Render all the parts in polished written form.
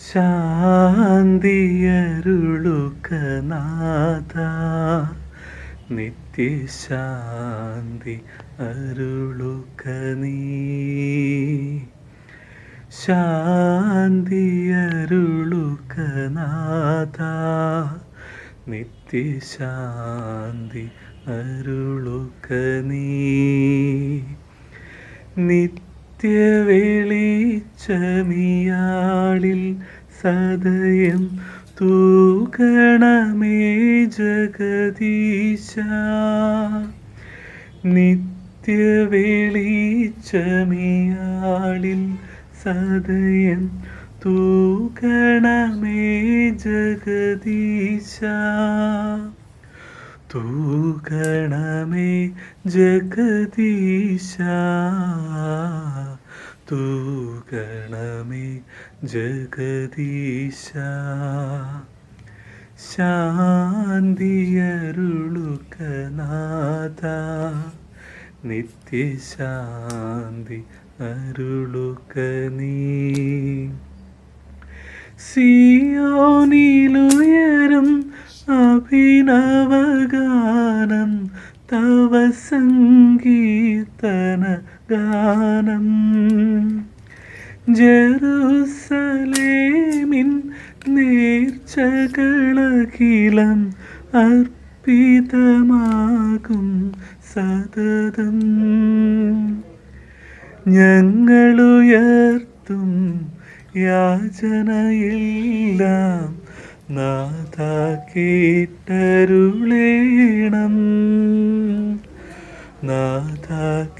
ശാന്തിയരുളുക നാഥ, നിത്യശാന്തി അരുളുക നീ. ശാന്തിയരുളുക നാഥ, നിത്യശാന്തി അരുളുക നീ. നിത്യവെളിച്ചമിയാളിൽ സദയം തൂകണമേ ജഗദീശ. നിത്യവെളിച്ചമിയാളിൽ സദയം തൂകണമേ ജഗദീശ. തൂകണമേ ജഗദീശ, തൂകണമേ ജഗദീശ. ശാന്തിയരുളുക നാഥ, നിത്യശാന്തി അരുളുക നീ. സിയോനിലുയരും അഭിനവഗാനം തവ സങ്കീർത്തന ഗാനം. ജെറുസലേമിൻ നേർച്ചകളഖിലം അർപ്പിതമാകും സതതം. ഞങ്ങളുയർത്തും യാചനയെല്ലാം നാഥ കേട്ടരുളേണം, നാഥ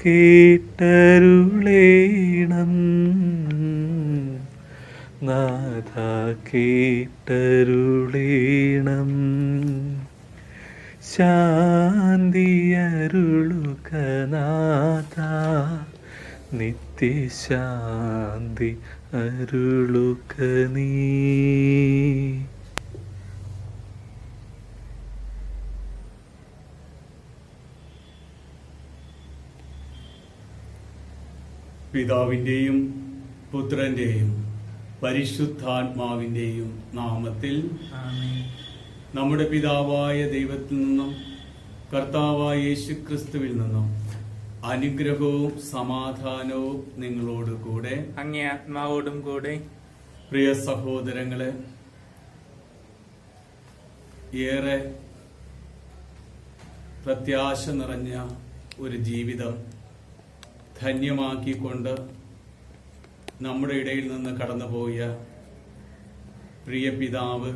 കേട്ടരുളേണം, നാഥ കേട്ടരുളേണം. ശാന്തിയരുളുക നാഥ, നിത്യശാന്തി അരുളുക നീ. പിതാവിൻ്റെയും പുത്രൻ്റെയും പരിശുദ്ധാത്മാവിൻ്റെയും നാമത്തിൽ നമ്മുടെ പിതാവായ ദൈവത്തിൽ നിന്നും കർത്താവായ യേശുക്രിസ്തുവിൽ നിന്നും അനുഗ്രഹവും സമാധാനവും നിങ്ങളോട് കൂടെ, അങ്ങേ ആത്മാവോടും കൂടെ. പ്രിയ സഹോദരങ്ങളെ, ഏറെ പ്രത്യാശ നിറഞ്ഞ ഒരു ജീവിതം ധന്യമാക്കിക്കൊണ്ട് നമ്മുടെ ഇടയിൽ നിന്ന് കടന്നുപോയ പ്രിയ പിതാവ്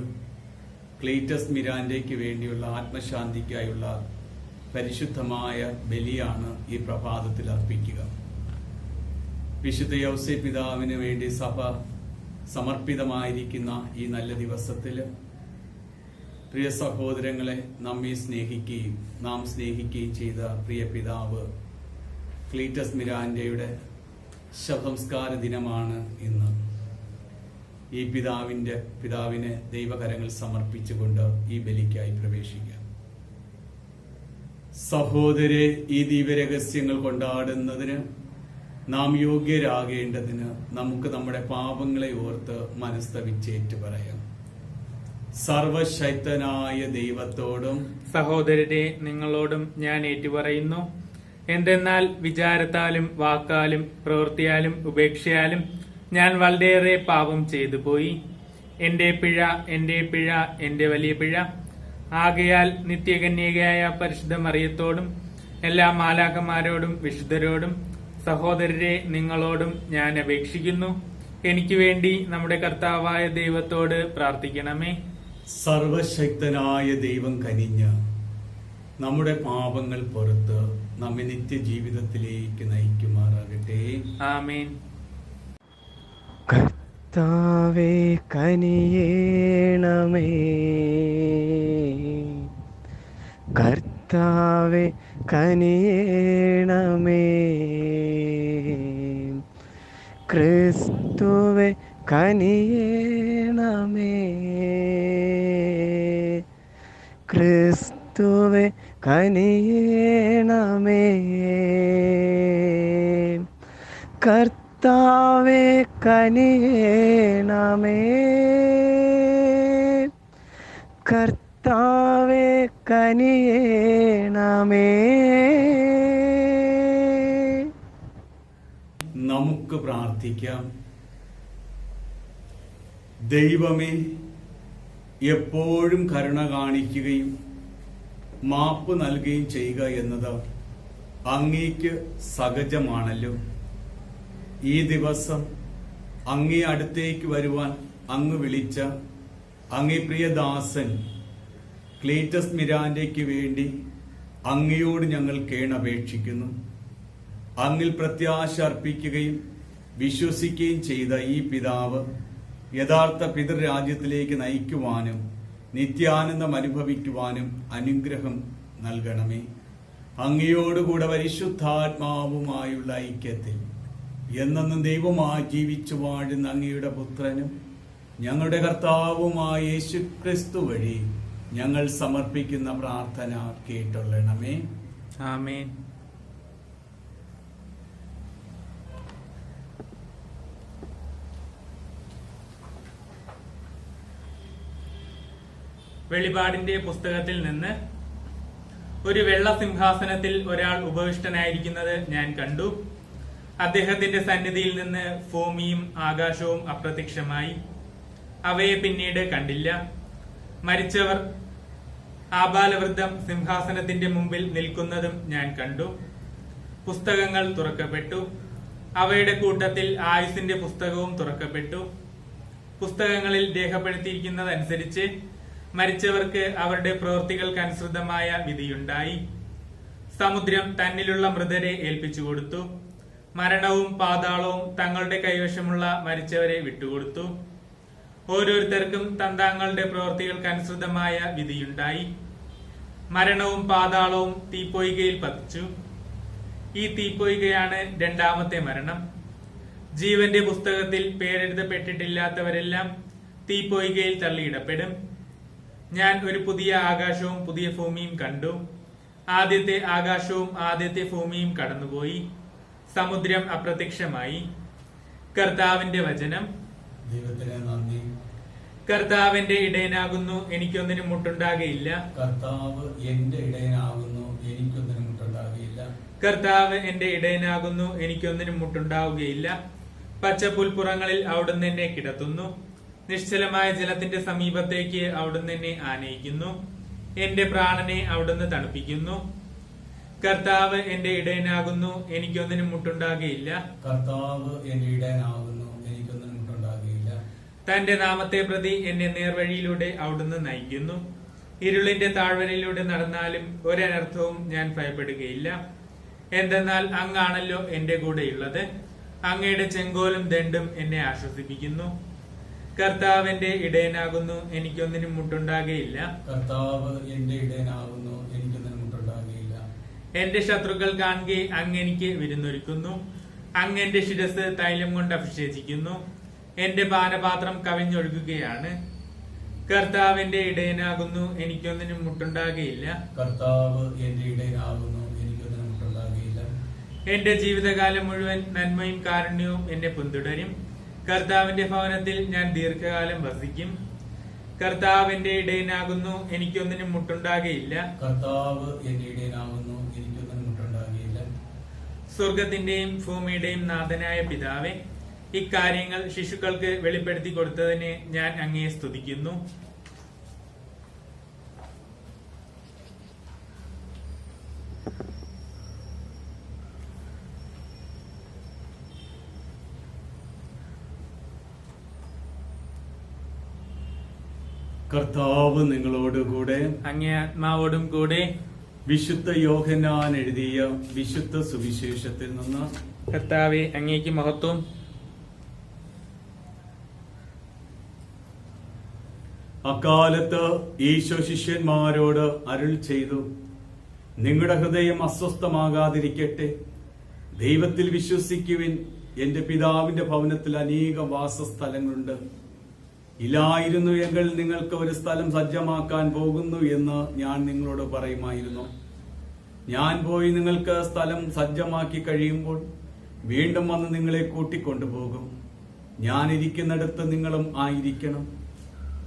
ക്ലീറ്റസ് മിരാൻഡയ്ക്ക് വേണ്ടിയുള്ള ആത്മശാന്തിക്കായുള്ള പരിശുദ്ധമായ ബലിയാണ് ഈ പ്രഭാതത്തിൽ അർപ്പിക്കുക. വിശുദ്ധ യൗസേ പിതാവിന് വേണ്ടി സഭ സമർപ്പിതമായിരിക്കുന്ന ഈ നല്ല ദിവസത്തിൽ പ്രിയ സഹോദരങ്ങളെ, നമ്മെ സ്നേഹിക്കുകയും നാം സ്നേഹിക്കുകയും ചെയ്ത പ്രിയ പിതാവ് ക്ലീറ്റസ് മിരാൻഡയുടെ ശവസംസ്കാര ദിനമാണ് ഇന്ന്. ഈ പിതാവിനെ ദൈവകരങ്ങൾ സമർപ്പിച്ചുകൊണ്ട് ഈ ബലിക്കായി പ്രവേശിക്കാം. സഹോദരെ, ഈ ദിവ്യരഹസ്യങ്ങൾ കൊണ്ടാടുന്നതിന് നാം യോഗ്യരാകേണ്ടതിന് നമുക്ക് നമ്മുടെ പാപങ്ങളെ ഓർത്ത് മനസ്തവിച്ചേറ്റു പറയാം. സർവശക്തനായ ദൈവത്തോടും സഹോദരരെ, നിങ്ങളോടും ഞാൻ ഏറ്റുപറയുന്നു. എന്തെന്നാൽ വിചാരത്താലും വാക്കാലും പ്രവൃത്തിയാലും ഉപേക്ഷയാലും ഞാൻ വളരെയേറെ പാപം ചെയ്തു പോയി. എന്റെ പിഴ, എന്റെ വലിയ പിഴ. ആകയാൽ നിത്യകന്യകയായ പരിശുദ്ധ മറിയത്തോടും എല്ലാ മാലാഖമാരോടും വിശുദ്ധരോടും സഹോദരരെ, നിങ്ങളോടും ഞാൻ അപേക്ഷിക്കുന്നു, എനിക്ക് വേണ്ടി നമ്മുടെ കർത്താവായ ദൈവത്തോട് പ്രാർത്ഥിക്കണമേ. സർവശക്തനായ ദൈവം കനിഞ്ഞ് നമ്മുടെ പാപങ്ങൾ പുറത്ത് നമ്മെ നിത്യജീവിതത്തിലേക്ക് നയിക്കുമാറാകട്ടെ. ആമേൻ. കർത്താവേ കനിയേണമേ, കർത്താവേ കനിയേണമേ, ക്രിസ്തുവേ കനിയേണമേ, ക്രിസ്തുവേ കനിയേണമേ, കർത്താവേ കർത്താവേ കനിയേണമേ, കർത്താവേ കനിയേണമേ. നമുക്ക് പ്രാർത്ഥിക്കാം. ദൈവമേ, എപ്പോഴും കരുണ കാണിക്കുകയും മാപ്പ് നൽകുകയും ചെയ്യുക എന്നത് അങ്ങേക്ക് സഹജമാണല്ലോ. ഈ ദിവസം അങ്ങേ അടുത്തേക്ക് വരുവാൻ അങ്ങ് വിളിച്ച അങ്ങേ പ്രിയദാസൻ ക്ലീറ്റസ് മിരാൻഡയ്ക്ക് വേണ്ടി അങ്ങയോട് ഞങ്ങൾ കേണപേക്ഷിക്കുന്നു. അങ്ങിൽ പ്രത്യാശ അർപ്പിക്കുകയും വിശ്വസിക്കുകയും ചെയ്ത ഈ പിതാവ് യഥാർത്ഥ പിതൃരാജ്യത്തിലേക്ക് നയിക്കുവാനും നിത്യാനന്ദം അനുഭവിക്കുവാനും അനുഗ്രഹം നൽകണമേ. അങ്ങയോടുകൂടെ പരിശുദ്ധാത്മാവുമായുള്ള ഐക്യത്തിൽ എന്നെന്നും ദൈവമായി ജീവിച്ചു വാഴുന്ന അങ്ങയുടെ പുത്രനും ഞങ്ങളുടെ കർത്താവുമായ യേശുക്രിസ്തു വഴി ഞങ്ങൾ സമർപ്പിക്കുന്ന പ്രാർത്ഥന കേട്ടുള്ളണമേ. ആമേൻ. വെളിപാടിന്റെ പുസ്തകത്തിൽ നിന്ന് ഒരു വെള്ള സിംഹാസനത്തിൽ ഒരാൾ ഉപവിഷ്ടനായിരിക്കുന്നത് ഞാൻ കണ്ടു. അദ്ദേഹത്തിന്റെ സന്നിധിയിൽ നിന്ന് ഭൂമിയും ആകാശവും അപ്രത്യക്ഷമായി. അവയെ പിന്നീട് കണ്ടില്ല. മരിച്ചവർ ആബാലവൃദ്ധം സിംഹാസനത്തിന്റെ മുമ്പിൽ നിൽക്കുന്നതും ഞാൻ കണ്ടു. പുസ്തകങ്ങൾ തുറക്കപ്പെട്ടു. അവയുടെ കൂട്ടത്തിൽ ആയുസിന്റെ പുസ്തകവും തുറക്കപ്പെട്ടു. പുസ്തകങ്ങളിൽ രേഖപ്പെടുത്തിയിരിക്കുന്നതനുസരിച്ച് മരിച്ചവർക്ക് അവരുടെ പ്രവൃത്തികൾക്കനുസൃതമായ വിധിയുണ്ടായി. സമുദ്രം തന്നിലുള്ള മൃതരെ ഏൽപ്പിച്ചു കൊടുത്തു. മരണവും പാതാളവും തങ്ങളുടെ കൈവശമുള്ള മരിച്ചവരെ വിട്ടുകൊടുത്തു. ഓരോരുത്തർക്കും തങ്ങളുടെ പ്രവൃത്തികൾക്കനുസൃതമായ വിധിയുണ്ടായി. മരണവും പാതാളവും തീപ്പൊയ്കയിൽ പതിച്ചു. ഈ തീപ്പൊയ്കയാണ് രണ്ടാമത്തെ മരണം. ജീവന്റെ പുസ്തകത്തിൽ പേരെഴുതപ്പെട്ടിട്ടില്ലാത്തവരെല്ലാം തീപ്പൊയ്കയിൽ തള്ളിയിടപ്പെടും. ഞാൻ ഒരു പുതിയ ആകാശവും പുതിയ ഭൂമിയും കണ്ടു. ആദ്യത്തെ ആകാശവും ആദ്യത്തെ ഭൂമിയും കടന്നുപോയി. സമുദ്രം അപ്രത്യക്ഷമായി. കർത്താവിന്റെ വചനം. ദൈവത്തിന് നന്ദി. കർത്താവിന്റെ ഇടയനാകുന്നു, എനിക്കൊന്നിനും മുട്ടുണ്ടാകയില്ല. കർത്താവ് എന്റെ ഇടയനാകുന്നു, എനിക്കൊന്നിനും മുട്ടുണ്ടാകുകയില്ല. കർത്താവ് എന്റെ ഇടയനാകുന്നു, എനിക്കൊന്നിനും മുട്ടുണ്ടാവുകയില്ല. പച്ചപ്പുൽപ്പുറങ്ങളിൽ അവിടുന്ന് എന്നെ കിടത്തുന്നു. നിശ്ചലമായ ജലത്തിന്റെ സമീപത്തേക്ക് അവിടുന്ന് എന്നെ ആനയിക്കുന്നു. എന്റെ പ്രാണനെ അവിടുന്ന് തണുപ്പിക്കുന്നു. കർത്താവ് എന്റെ ഇടയനാകുന്നു, എനിക്കൊന്നിനും മുട്ടുണ്ടാകുകയില്ല. കർത്താവ് എന്റെ ഇടയനാകുന്നു, എനിക്കൊന്നിനും മുട്ടുണ്ടാകുകയില്ല. തന്റെ നാമത്തെ പ്രതി എന്നെ നേർവഴിയിലൂടെ അവിടുന്ന് നയിക്കുന്നു. ഇരുളിന്റെ താഴ്വരയിലൂടെ നടന്നാലും ഒരനർത്ഥവും ഞാൻ ഭയപ്പെടുകയില്ല. എന്തെന്നാൽ അങ്ങാണല്ലോ എന്റെ കൂടെയുള്ളത്. അങ്ങയുടെ ചെങ്കോലും ദണ്ഡും എന്നെ ആശ്വസിപ്പിക്കുന്നു. കർത്താവ് എന്റെ ഇടയനാകുന്നു, എനിക്കൊന്നിനും മുട്ടുണ്ടാകുകയില്ല. കർത്താവ് എന്റെ ഇടയനാകുന്നു, എനിക്കൊന്നിനും മുട്ടുണ്ടാകുകയില്ല. എന്റെ ശത്രുക്കൾ കാണുകെ അങ്ങ് എനിക്ക് വിരുന്നൊരുക്കുന്നു. അങ്ങ് എന്റെ ശിരസ് തൈലം കൊണ്ട് അഭിഷേചിക്കുന്നു. എന്റെ പാനപാത്രം കവിഞ്ഞൊഴുകുകയാണ്. കർത്താവ് എന്റെ ഇടയനാകുന്നു, എനിക്കൊന്നിനും മുട്ടുണ്ടാകുകയില്ല. കർത്താവ് എന്റെ ഇടയനാകുന്നു, എനിക്കൊന്നിനും മുട്ടുണ്ടാകുകയില്ല. എന്റെ ജീവിതകാലം മുഴുവൻ നന്മയും കാരുണ്യവും എന്നെ പിന്തുടരും. കർത്താവിന്റെ ഭവനത്തിൽ ഞാൻ ദീർഘകാലം വസിക്കും. കർത്താവ് എന്റെ ഇടയനാകുന്നു, എനിക്കൊന്നിനും മുട്ടുണ്ടാകുകയില്ല. കർത്താവ് എന്റെ ഇടയനാകുന്നു, എനിക്കൊന്നിനും മുട്ടുണ്ടാകുകയില്ല. സ്വർഗത്തിന്റെയും ഭൂമിയുടെയും നാഥനായ പിതാവേ, ഇക്കാര്യങ്ങൾ ശിശുക്കൾക്ക് വെളിപ്പെടുത്തി കൊടുത്തതിന് ഞാൻ അങ്ങയെ സ്തുതിക്കുന്നു. കർത്താവ് നിങ്ങളോടുകൂടെ, അങ്ങേ ആത്മാവോടും കൂടെ. വിശുദ്ധ യോഹന്നാൻ എഴുതിയ വിശുദ്ധ സുവിശേഷത്തിൽ നിന്ന്. കർത്താവെ, അങ്ങേക്ക് മഹത്വം. അക്കാലത്ത് ഈശോ ശിഷ്യന്മാരോട് അരുൾ ചെയ്തു, നിങ്ങളുടെ ഹൃദയം അസ്വസ്ഥമാകാതിരിക്കട്ടെ. ദൈവത്തിൽ വിശ്വസിക്കുവിൻ. എന്റെ പിതാവിന്റെ ഭവനത്തിൽ അനേകം വാസസ്ഥലങ്ങളുണ്ട്. ഇല്ലായിരുന്നു എങ്കിൽ നിങ്ങൾക്ക് ഒരു സ്ഥലം സജ്ജമാക്കാൻ പോകുന്നു എന്ന് ഞാൻ നിങ്ങളോട് പറയുമായിരുന്നു. ഞാൻ പോയി നിങ്ങൾക്ക് സ്ഥലം സജ്ജമാക്കി കഴിയുമ്പോൾ വീണ്ടും വന്ന് നിങ്ങളെ കൂട്ടിക്കൊണ്ടുപോകും. ഞാൻ ഇരിക്കുന്നിടത്ത് നിങ്ങളും ആയിരിക്കണം.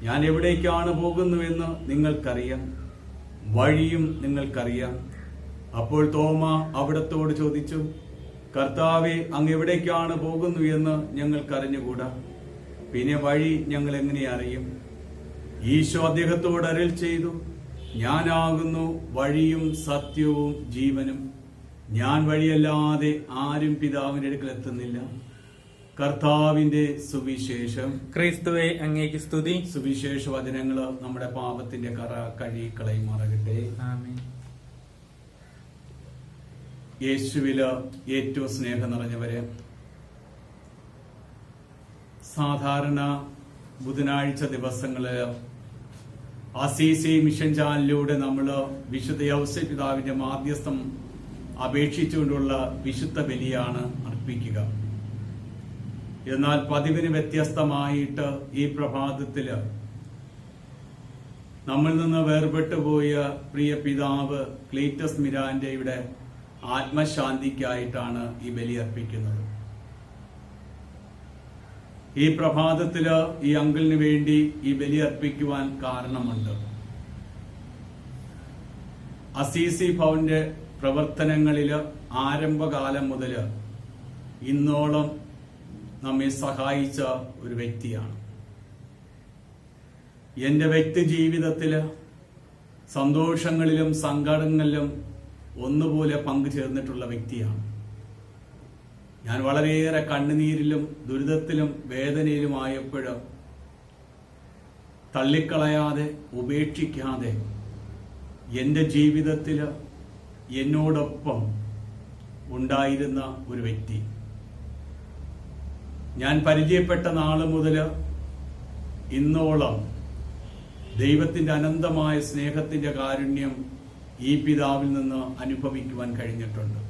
ഞാൻ എവിടേക്കാണ് പോകുന്നുവെന്ന് നിങ്ങൾക്കറിയാം, വഴിയും നിങ്ങൾക്കറിയാം. അപ്പോൾ തോമ അവിടത്തോട് ചോദിച്ചു, കർത്താവെ, അങ്ങ് എവിടേക്കാണ് പോകുന്നു എന്ന് ഞങ്ങൾക്കറിഞ്ഞുകൂടാ, പിന്നെ വഴി ഞങ്ങൾ എങ്ങനെ അറിയും? ഈശോ അദ്ദേഹത്തോട് അരുൾ ചെയ്തു, ഞാനാകുന്നു വഴിയും സത്യവും ജീവനും. ഞാൻ വഴിയല്ലാതെ ആരും പിതാവിന്റെ അടുക്കൽ എത്തുന്നില്ല. കർത്താവിന്റെ സുവിശേഷം. ക്രിസ്തുവേ, അങ്ങേക്ക് സ്തുതി. സുവിശേഷ വചനങ്ങള് നമ്മുടെ പാപത്തിന്റെ കറ കഴുകിക്കളയുമാറാകട്ടെ. ആമേൻ. യേശുവില് ഏറ്റവും സ്നേഹം നിറഞ്ഞവരെ, സാധാരണ ബുധനാഴ്ച ദിവസങ്ങളില് അസീസി മിഷൻ ചാനലിലൂടെ നമ്മൾ വിശുദ്ധ യൗസേപ്പ് പിതാവിന്റെ മാധ്യസ്ഥം അപേക്ഷിച്ചുകൊണ്ടുള്ള വിശുദ്ധ ബലിയാണ് അർപ്പിക്കുക. എന്നാൽ പതിവിന് വ്യത്യസ്തമായിട്ട് ഈ പ്രഭാതത്തില് നമ്മിൽ നിന്ന് വേർപെട്ടു പോയ പ്രിയ പിതാവ് ക്ലീറ്റസ് മിരാന്റെയുടെ ആത്മശാന്തിക്കായിട്ടാണ് ഈ ബലി അർപ്പിക്കുന്നത്. ഈ പ്രഭാതത്തില് ഈ അങ്കിളിന് വേണ്ടി ഈ ബലി അർപ്പിക്കുവാൻ കാരണമുണ്ട്. അസീസി ഭവന്റെ പ്രവർത്തനങ്ങളില് ആരംഭകാലം മുതൽ ഇന്നോളം നമ്മെ സഹായിച്ച ഒരു വ്യക്തിയാണ്. എന്റെ വ്യക്തി ജീവിതത്തില് സന്തോഷങ്ങളിലും സങ്കടങ്ങളിലും ഒന്നുപോലെ പങ്കുചേർന്നിട്ടുള്ള വ്യക്തിയാണ്. ഞാൻ വളരെയേറെ കണ്ണുനീരിലും ദുരിതത്തിലും വേദനയിലുമായപ്പോഴും തള്ളിക്കളയാതെ ഉപേക്ഷിക്കാതെ എന്റെ ജീവിതത്തില് എന്നോടൊപ്പം ഉണ്ടായിരുന്ന ഒരു വ്യക്തി. ഞാൻ പരിചയപ്പെട്ട നാള് മുതൽ ഇന്നോളം ദൈവത്തിന്റെ അനന്തമായ സ്നേഹത്തിന്റെ കാരുണ്യം ഈ പിതാവിൽ നിന്ന് അനുഭവിക്കുവാൻ കഴിഞ്ഞിട്ടുണ്ട്.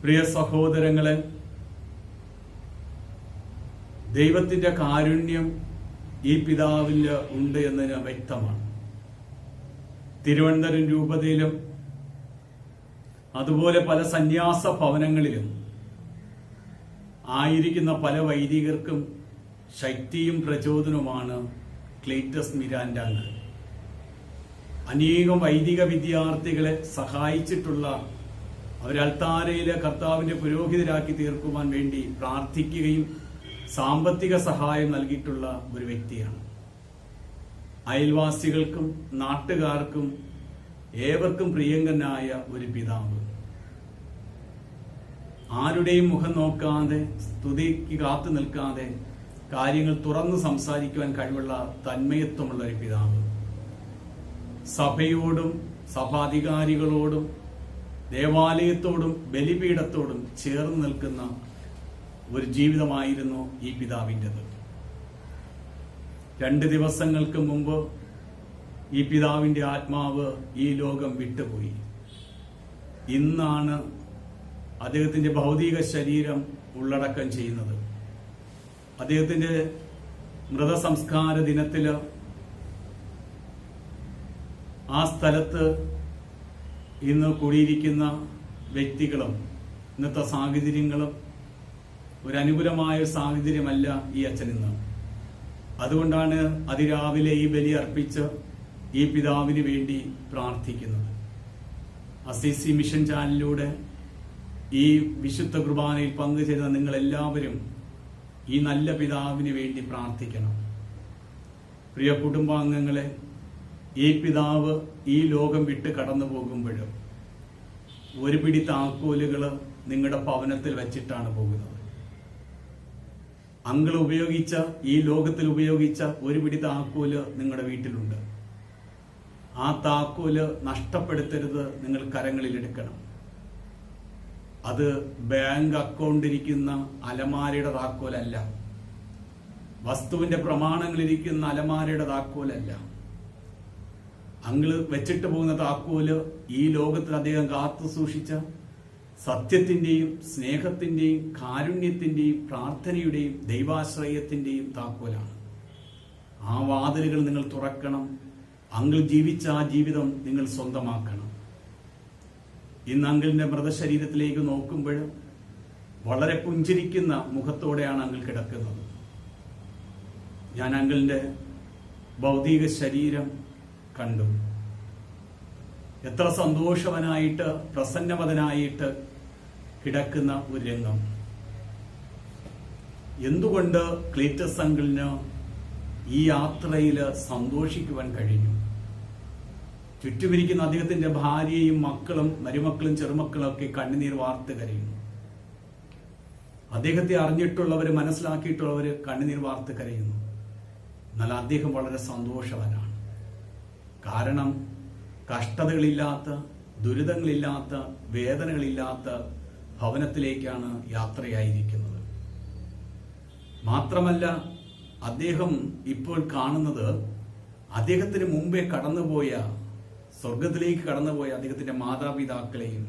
പ്രിയ സഹോദരങ്ങളെ, ദൈവത്തിന്റെ കാരുണ്യം ഈ പിതാവിൽ ഉണ്ട് എന്നതിന് വ്യക്തമാണ്. തിരുവനന്തപുരം രൂപതയിലും അതുപോലെ പല സന്യാസ ഭവനങ്ങളിലും ആയിരിക്കുന്ന പല വൈദികർക്കും ശക്തിയും പ്രചോദനവുമാണ് ക്ലീറ്റസ് മിരാന്റെ അങ്കിൾ. അനേകം വൈദിക വിദ്യാർത്ഥികളെ സഹായിച്ചിട്ടുള്ള, അവരെ അൾത്താരയിലെ കർത്താവിന്റെ പുരോഹിതരാക്കി തീർക്കുവാൻ വേണ്ടി പ്രാർത്ഥിക്കുകയും സാമ്പത്തിക സഹായം നൽകിയിട്ടുള്ള ഒരു വ്യക്തിയാണ്. അയൽവാസികൾക്കും നാട്ടുകാർക്കും ഏവർക്കും പ്രിയങ്കനായ ഒരു പിതാവ്. ആരുടെയും മുഖം നോക്കാതെ, സ്തുതിക്ക് കാത്തു നിൽക്കാതെ കാര്യങ്ങൾ തുറന്ന് സംസാരിക്കുവാൻ കഴിവുള്ള തന്മയത്വമുള്ള ഒരു പിതാവ്. സഭയോടും സഭാധികാരികളോടും ദേവാലയത്തോടും ബലിപീഠത്തോടും ചേർന്ന് നിൽക്കുന്ന ഒരു ജീവിതമായിരുന്നു ഈ പിതാവിൻ്റെത്. 2 ദിവസങ്ങൾക്ക് മുമ്പ് ഈ പിതാവിന്റെ ആത്മാവ് ഈ ലോകം വിട്ടുപോയി. ഇന്നാണ് അദ്ദേഹത്തിന്റെ ഭൗതിക ശരീരം ഉള്ളടക്കം ചെയ്യുന്നത്. അദ്ദേഹത്തിന്റെ മൃതസംസ്കാര ദിനത്തില് ആ സ്ഥലത്ത് ഇന്ന് കൂടിയിരിക്കുന്ന വ്യക്തികളും ഇന്നത്തെ സാഹചര്യങ്ങളും ഒരു അനുകൂലമായ സാഹചര്യമല്ല ഈ അച്ഛൻ ഇന്ന്. അതുകൊണ്ടാണ് അതിരാവിലെ ഈ ബലി അർപ്പിച്ച് ഈ പിതാവിന് വേണ്ടി പ്രാർത്ഥിക്കുന്നത്. അസീസി മിഷൻ ചാനലിലൂടെ ഈ വിശുദ്ധ കുർബാനയിൽ പങ്കുചേരുന്ന നിങ്ങളെല്ലാവരും ഈ നല്ല പിതാവിന് വേണ്ടി പ്രാർത്ഥിക്കണം. പ്രിയ കുടുംബാംഗങ്ങളെ, ഈ പിതാവ് ഈ ലോകം വിട്ട് കടന്നു പോകുമ്പോഴും ഒരു പിടി താക്കോലുകൾ നിങ്ങളുടെ ഭവനത്തിൽ വെച്ചിട്ടാണ് പോകുന്നത്. അങ്കിൾ ഉപയോഗിച്ച, ഈ ലോകത്തിൽ ഉപയോഗിച്ച ഒരു പിടി താക്കോല് നിങ്ങളുടെ വീട്ടിലുണ്ട്. ആ താക്കോല് നഷ്ടപ്പെടുത്തരുത്, നിങ്ങൾ കരങ്ങളിൽ എടുക്കണം. അത് ബാങ്ക് അക്കൗണ്ടിരിക്കുന്ന അലമാരയുടെ താക്കോലല്ല, വസ്തുവിന്റെ പ്രമാണങ്ങളിരിക്കുന്ന അലമാരയുടെ താക്കോലല്ല. അങ്കിള് വെച്ചിട്ട് പോകുന്ന താക്കോല് ഈ ലോകത്തിൽ അദ്ദേഹം കാത്തു സൂക്ഷിച്ച സത്യത്തിന്റെയും സ്നേഹത്തിന്റെയും കാരുണ്യത്തിന്റെയും പ്രാർത്ഥനയുടെയും ദൈവാശ്രയത്തിന്റെയും താക്കോലാണ്. ആ വാതിലുകൾ നിങ്ങൾ തുറക്കണം. അങ്കിൾ ജീവിച്ച ആ ജീവിതം നിങ്ങൾ സ്വന്തമാക്കണം. ഇന്ന് അങ്കിളിന്റെ മൃതശരീരത്തിലേക്ക് നോക്കുമ്പോൾ വളരെ പുഞ്ചിരിക്കുന്ന മുഖത്തോടെയാണ് അങ്കിൾ കിടക്കുന്നത്. ഞാൻ അങ്കിളിന്റെ ഭൗതിക ശരീരം കണ്ടു. എത്ര സന്തോഷവനായിട്ട് പ്രസന്നവതനായിട്ട് കിടക്കുന്ന ഒരു രംഗം. എന്തുകൊണ്ട് ക്ലീറ്റസ് അങ്കിളിന് ഈ യാത്രയിൽ സന്തോഷിക്കുവാൻ കഴിഞ്ഞു? ചുറ്റുമിരിക്കുന്ന അദ്ദേഹത്തിന്റെ ഭാര്യയും മക്കളും മരുമക്കളും ചെറുമക്കളും ഒക്കെ കണ്ണുനീർ വാർത്ത് കരയുന്നു. അദ്ദേഹത്തെ അറിഞ്ഞിട്ടുള്ളവർ, മനസ്സിലാക്കിയിട്ടുള്ളവർ കണ്ണുനീർ വാർത്ത് കരയുന്നു. എന്നാൽ അദ്ദേഹം വളരെ സന്തോഷവാനാണ്. കാരണം കഷ്ടതകളില്ലാത്ത, ദുരിതങ്ങളില്ലാത്ത, വേദനകളില്ലാത്ത ഭവനത്തിലേക്കാണ് യാത്രയായിരിക്കുന്നത്. മാത്രമല്ല, അദ്ദേഹം ഇപ്പോൾ കാണുന്നത് അദ്ദേഹത്തിന് മുമ്പേ കടന്നുപോയ, സ്വർഗത്തിലേക്ക് കടന്നുപോയ അദ്ദേഹത്തിന്റെ മാതാപിതാക്കളെയും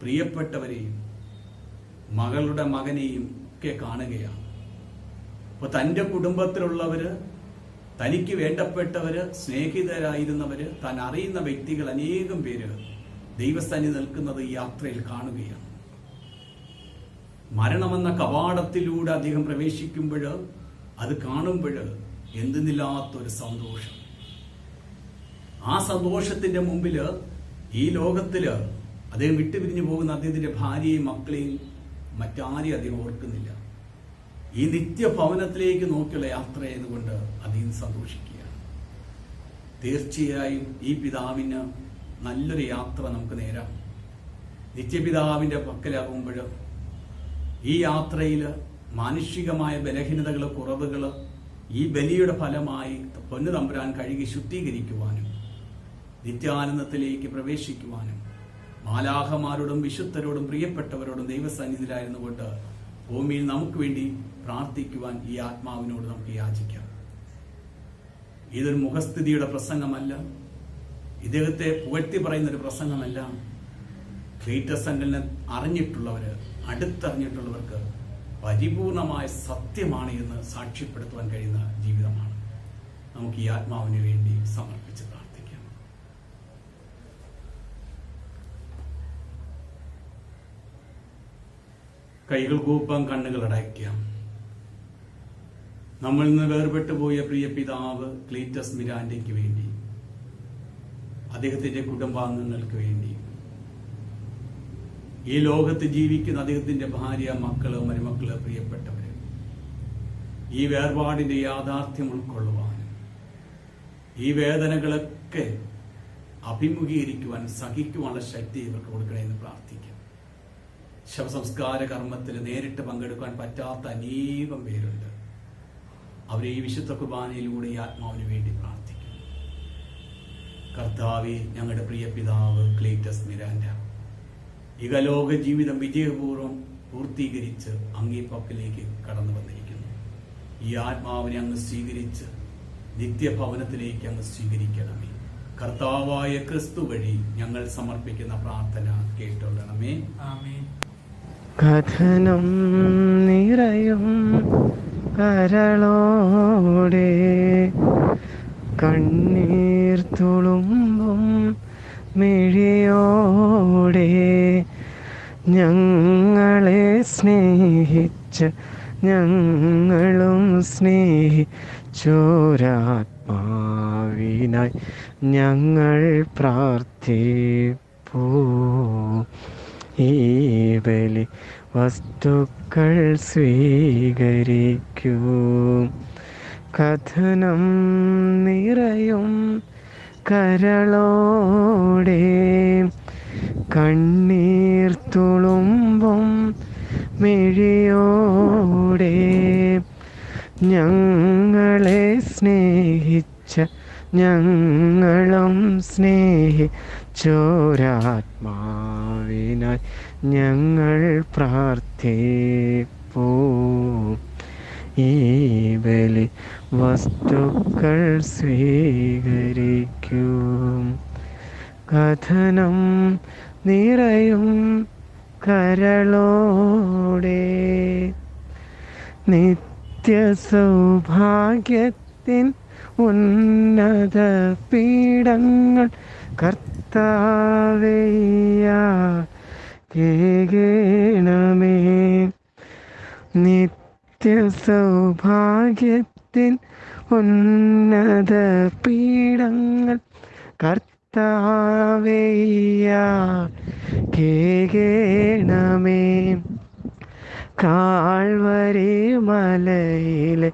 പ്രിയപ്പെട്ടവരെയും മകളുടെ മകനെയും ഒക്കെ കാണുകയാണ്. അപ്പൊ തന്റെ കുടുംബത്തിലുള്ളവര്, തനിക്ക് വേണ്ടപ്പെട്ടവര്, സ്നേഹിതരായിരുന്നവര്, താൻ അറിയുന്ന വ്യക്തികൾ അനേകം പേര് ദൈവസ്ഥാനിൽ നിൽക്കുന്നത് ഈ യാത്രയിൽ കാണുകയാണ്. മരണമെന്ന കവാടത്തിലൂടെ അദ്ദേഹം പ്രവേശിക്കുമ്പോൾ, അത് കാണുമ്പോൾ എന്തെന്നില്ലാത്തൊരു സന്തോഷം. ആ സന്തോഷത്തിന്റെ മുമ്പിൽ ഈ ലോകത്തില് അദ്ദേഹം വിട്ടുപിരിഞ്ഞു പോകുന്ന അദ്ദേഹത്തിന്റെ ഭാര്യയും മക്കളെയും മറ്റാരെയും അദ്ദേഹം ഓർക്കുന്നില്ല. ഈ നിത്യഭവനത്തിലേക്ക് നോക്കിയുള്ള യാത്ര ആയതുകൊണ്ട് അദ്ദേഹം സന്തോഷിക്കുകയാണ്. തീർച്ചയായും ഈ പിതാവിന് നല്ലൊരു യാത്ര നമുക്ക് നേരാം. നിത്യപിതാവിന്റെ പക്കലാകുമ്പോൾ ഈ യാത്രയിൽ മാനുഷികമായ ബലഹീനതകൾ, കുറവുകൾ ഈ ബലിയുടെ ഫലമായി പൊന്നു തമ്പുരാൻ കഴുകി ശുദ്ധീകരിക്കുവാനും നിത്യാനന്ദത്തിലേക്ക് പ്രവേശിക്കുവാനും മാലാഖമാരോടും വിശുദ്ധരോടും പ്രിയപ്പെട്ടവരോടും ദൈവസന്നിധിയിലായിരുന്നുകൊണ്ട് ഭൂമിയിൽ നമുക്ക് വേണ്ടി പ്രാർത്ഥിക്കുവാൻ ഈ ആത്മാവിനോട് നമുക്ക് യാചിക്കാം. ഇതൊരു മുഖസ്ഥിതിയുടെ പ്രസംഗമല്ല, ഇദ്ദേഹത്തെ പുകഴ്ത്തി പറയുന്നൊരു പ്രസംഗമല്ല. ക്ലീറ്റസ് അങ്കിളിനെ അറിഞ്ഞിട്ടുള്ളവര്, അടുത്തറിഞ്ഞിട്ടുള്ളവർക്ക് പരിപൂർണമായ സത്യമാണ് എന്ന് സാക്ഷ്യപ്പെടുത്തുവാൻ കഴിയുന്ന ജീവിതമാണ്. നമുക്ക് ഈ ആത്മാവിന് വേണ്ടി സമർപ്പിച്ച് പ്രാർത്ഥിക്കാം. കൈകൾ കൂപ്പാം, കണ്ണുകൾ അടയ്ക്കാം. നമ്മളിൽ നിന്ന് വേർപെട്ടു പോയ പ്രിയ പിതാവ് ക്ലീറ്റസ് മിരാൻഡയ്ക്ക് വേണ്ടി, അദ്ദേഹത്തിന്റെ കുടുംബാംഗങ്ങൾക്ക് വേണ്ടി, ഈ ലോകത്ത് ജീവിക്കുന്ന അദ്ദേഹത്തിന്റെ ഭാര്യ, മക്കള്, മരുമക്കള്, പ്രിയപ്പെട്ടവര്, ഈ വേർപാടിന്റെ യാഥാർത്ഥ്യം ഉൾക്കൊള്ളുവാനും ഈ വേദനകളൊക്കെ അഭിമുഖീകരിക്കുവാൻ, സഹിക്കുവാനുള്ള ശക്തി ഇവർക്ക് കൊടുക്കണമെന്ന് പ്രാർത്ഥിക്കാം. ശവസംസ്കാര കർമ്മത്തിൽ നേരിട്ട് പങ്കെടുക്കാൻ പറ്റാത്ത അനേകം പേരുണ്ട്. അവരെ ഈ വിശുദ്ധ കുർബാനയിലൂടെ ഈ ആത്മാവിന് വേണ്ടി പ്രാർത്ഥിക്കും. കർത്താവേ, ഞങ്ങളുടെ പ്രിയ പിതാവ് ക്ലീറ്റസ് മിരാൻഡ ഇഹലോക ജീവിതം വിജയപൂർവ്വം പൂർത്തീകരിച്ച് അങ്ങേ പക്കലേക്ക് കടന്നു വന്നിരിക്കുന്നു. ഈ ആത്മാവിനെ അങ്ങ് സ്വീകരിച്ച് നിത്യഭവനത്തിലേക്ക് അങ്ങ് സ്വീകരിക്കണമേ. കർത്താവായ ക്രിസ്തു വഴി ഞങ്ങൾ സമർപ്പിക്കുന്ന പ്രാർത്ഥന കേട്ടോളണമേ. ആമേൻ. കഥനം നിറയും കരളോടെ കണ്ണീർ തുളുമ്പും മിഴിയോടെ ഞങ്ങളെ സ്നേഹിച്ച ഞങ്ങളും സ്നേഹിച്ചോരാത്മാവിനായി ഞങ്ങൾ പ്രാർത്ഥിപ്പൂ. ഈ ബലി വസ്തുക്കൾ സ്വീകരിക്കൂ. കഥനം നിറയും കരളോടെ കണ്ണീർ തുളുമ്പും മിഴിയോടെ ഞങ്ങളെ സ്നേഹിച്ച ഞങ്ങളും സ്നേഹിച്ചോരാത്മാവിനായി ഞങ്ങൾ പ്രാർത്ഥിപ്പൂ. ഈ ബലി വസ്തുക്കൾ സ്വീകരിക്കൂ. കഥനം നിറയും കരളോടെ നിത്യസൗഭാഗ്യത്തിൻ ഉന്നത പീഠങ്ങൾ കേകണമേ. നിത്യ സൗഭാഗ്യത്തിൻ ഉന്നത പീഠങ്ങൾ കേകണമേ. കാൽവരി മലയിലെ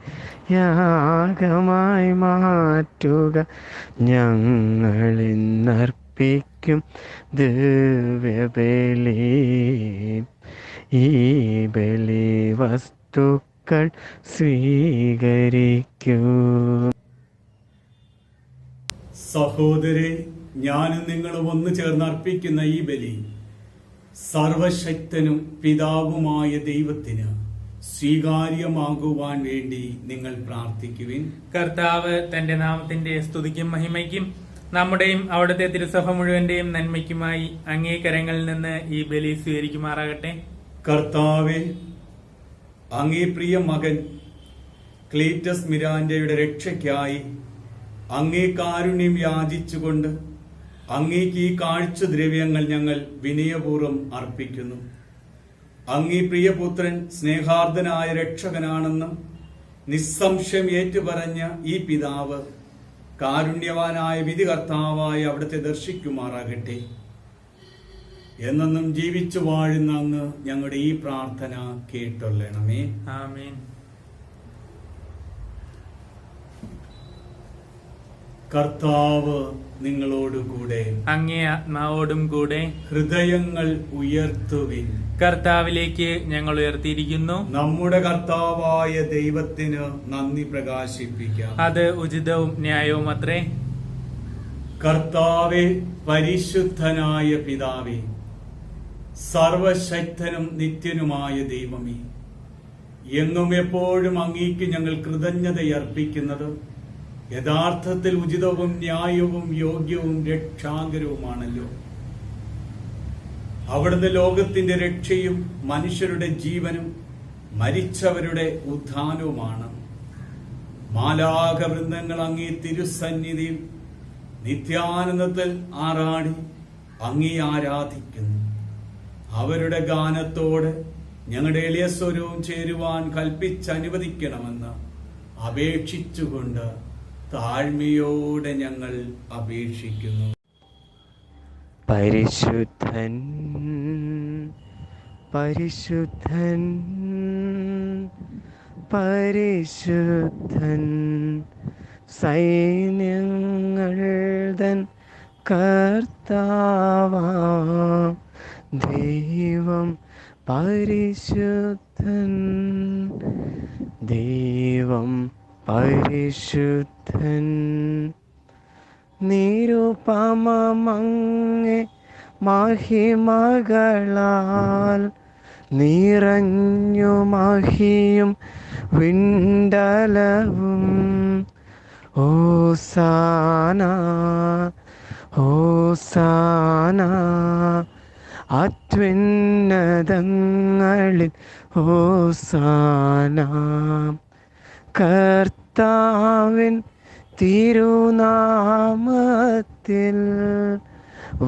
യാഗമായി മാറ്റുക ഞങ്ങളിന്നർപ്പിക്കും ദിവ്യബലി. ഈ ബലി വസ്തുക്കൾ സ്വീകരിക്കൂ. സഹോദരെ, ഞാനും നിങ്ങളും ഒന്നു ചേർന്ന് അർപ്പിക്കുന്ന ഈ ബലി സർവശക്തനും പിതാവുമായ ദൈവത്തിന് സ്വീകാര്യമാകുവാൻ വേണ്ടി നിങ്ങൾ പ്രാർത്ഥിക്കുവിൻ. കർത്താവ് തന്റെ നാമത്തിന്റെ സ്തുതിക്കും മഹിമയ്ക്കും നമ്മുടെയും അവിടുത്തെ തിരുസഭ മുഴുവന്റെയും നന്മയ്ക്കുമായി അങ്ങേ കരങ്ങളിൽ നിന്ന് ഈ ബലി സ്വീകരിക്കുമാറാകട്ടെ. കർത്താവെ, അങ്ങേ പ്രിയ മകൻ ക്ലീറ്റസ് മിരാൻഡയുടെ രക്ഷയ്ക്കായി അങ്ങേ കാരുണ്യം യാചിച്ചുകൊണ്ട് അങ്ങേക്ക് ഈ കാഴ്ചദ്രവ്യങ്ങൾ ഞങ്ങൾ വിനയപൂർവ്വം അർപ്പിക്കുന്നു. അങ്ങേ പ്രിയപുത്രൻ സ്നേഹാർദ്ദനായ രക്ഷകനാണെന്നും നിസ്സംശയം ഏറ്റുപറഞ്ഞ ഈ പിതാവ് കാരുണ്യവാനായ വിധികർത്താവായ അവിടുത്തെ ദർശിക്കുമാറാകട്ടെ. എന്നെന്നും ജീവിച്ചു വാഴുന്ന അങ്ങ് ഞങ്ങളുടെ ഈ പ്രാർത്ഥന കേട്ടൊള്ളണമേ. ആമേൻ. കർത്താവ് നിങ്ങളോടുകൂടെ, അങ്ങേ ആത്മാവോടും കൂടെ. ഹൃദയങ്ങൾ ഉയർത്തുവിൻ. കർത്താവിലേക്ക് ഞങ്ങൾ ഉയർത്തിയിരിക്കുന്നു. നമ്മുടെ കർത്താവായ ദൈവത്തിന് നന്ദി പ്രകാശിപ്പിക്കാം. അത് ഉചിതവും ന്യായവും അത്രേ. കർത്താവെ, പരിശുദ്ധനായ പിതാവേ, സർവശക്തനും നിത്യനുമായ ദൈവമേ, എങ്ങും എപ്പോഴും അങ്ങേക്ക് ഞങ്ങൾ കൃതജ്ഞതയർപ്പിക്കുന്നത് യഥാർത്ഥത്തിൽ ഉചിതവും ന്യായവും യോഗ്യവും രക്ഷാകരവുമാണല്ലോ. അവിടുന്ന് ലോകത്തിന്റെ രക്ഷയും മനുഷ്യരുടെ ജീവനും മരിച്ചവരുടെ ഉത്ഥാനവുമാണ്. മാലാഖ വൃന്ദങ്ങൾ അങ്ങേ തിരുസന്നിധിയിൽ നിത്യാനന്ദത്തിൽ ആറാടി അങ്ങേ ആരാധിക്കുന്നു. അവരുടെ ഗാനത്തോട് ഞങ്ങളുടെ എളിയ സ്വരവും ചേരുവാൻ കൽപ്പിച്ചനുവദിക്കണമെന്ന് അപേക്ഷിച്ചുകൊണ്ട് താഴ്മയോടെ ഞങ്ങൾ അപേക്ഷിക്കുന്നു. പരിശുദ്ധൻ പരിശുദ്ധൻ പരിശുദ്ധൻ സൈന്യങ്ങൾ തൻ കർത്താവാം ദൈവം പരിശുദ്ധൻ. ദൈവം പരിശുദ്ധൻ. നിരുപമമങ്ങേ മഹിമകളാൽ നിറഞ്ഞു മഹിയും വിണ്ടലവും. ഹോസാന ഹോസാന അത്യുന്നതങ്ങളിൽ ഹോസാന. കർത്താവിൻ തിരുനാമത്തിൽ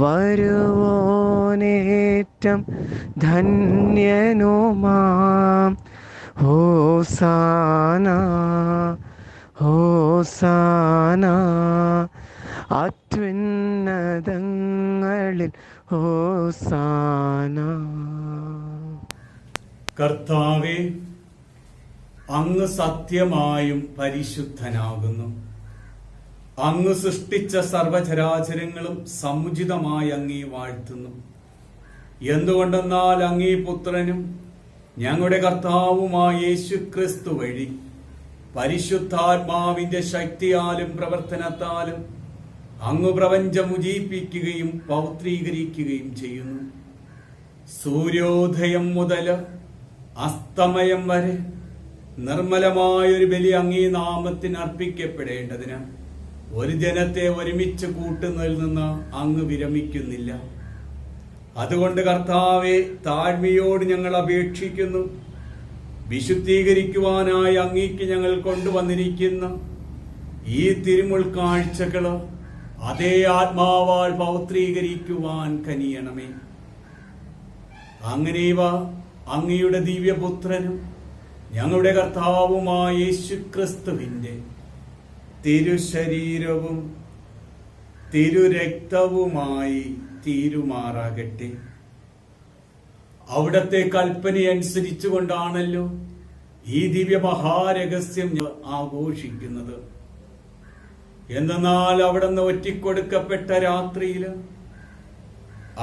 വരുവോനേറ്റം ധന്യനുമാം. ഹോസാന ഹോസാന അത്യുന്നതങ്ങളിൽ ഹോസാന. കർത്താവേ, അങ്ങ് സത്യമായും പരിശുദ്ധനാകുന്നു. അങ്ങ് സൃഷ്ടിച്ച സർവചരാചരങ്ങളും സമുചിതമായി അങ്ങേ വാഴ്ത്തുന്നു. എന്തുകൊണ്ടെന്നാൽ അങ്ങേ പുത്രനും ഞങ്ങളുടെ കർത്താവുമായ യേശുക്രിസ്തു വഴി പരിശുദ്ധാത്മാവിന്റെ ശക്തിയാലും പ്രവർത്തനത്താലും അങ്ങ് പ്രപഞ്ചം ഉജീവിപ്പിക്കുകയും പൗത്രീകരിക്കുകയും ചെയ്യുന്നു. സൂര്യോദയം മുതൽ അസ്തമയം വരെ നിർമ്മലമായൊരു ബലി അങ്ങേ നാമത്തിന് അർപ്പിക്കപ്പെടേണ്ടതിന് ഒരു ജനത്തെ ഒരുമിച്ച് കൂട്ടുന്നതിൽ നിന്ന് അങ്ങ് വിരമിക്കുന്നില്ല. അതുകൊണ്ട് കർത്താവെ, താഴ്മയോട് ഞങ്ങൾ അപേക്ഷിക്കുന്നു. വിശുദ്ധീകരിക്കുവാനായി അങ്ങേക്ക് ഞങ്ങൾ കൊണ്ടുവന്നിരിക്കുന്ന ഈ തിരുമുൾക്കാഴ്ചകള് അതേ ആത്മാവാൽ പൗത്രീകരിക്കുവാൻ കനിയണമേ. അങ്ങനെ ഇവ അങ്ങയുടെ ദിവ്യപുത്രനും ഞങ്ങളുടെ കർത്താവുമായ യേശുക്രിസ്തുവിന്റെ തിരുശരീരവും തിരുരക്തവുമായി തീരുമാറാകട്ടെ. അവിടത്തെ കൽപ്പനയനുസരിച്ചുകൊണ്ടാണല്ലോ ഈ ദിവ്യ മഹാരഹസ്യം ആഘോഷിക്കുന്നത്. എന്തെന്നാൽ അവിടുന്ന് ഒറ്റിക്കൊടുക്കപ്പെട്ട രാത്രിയിൽ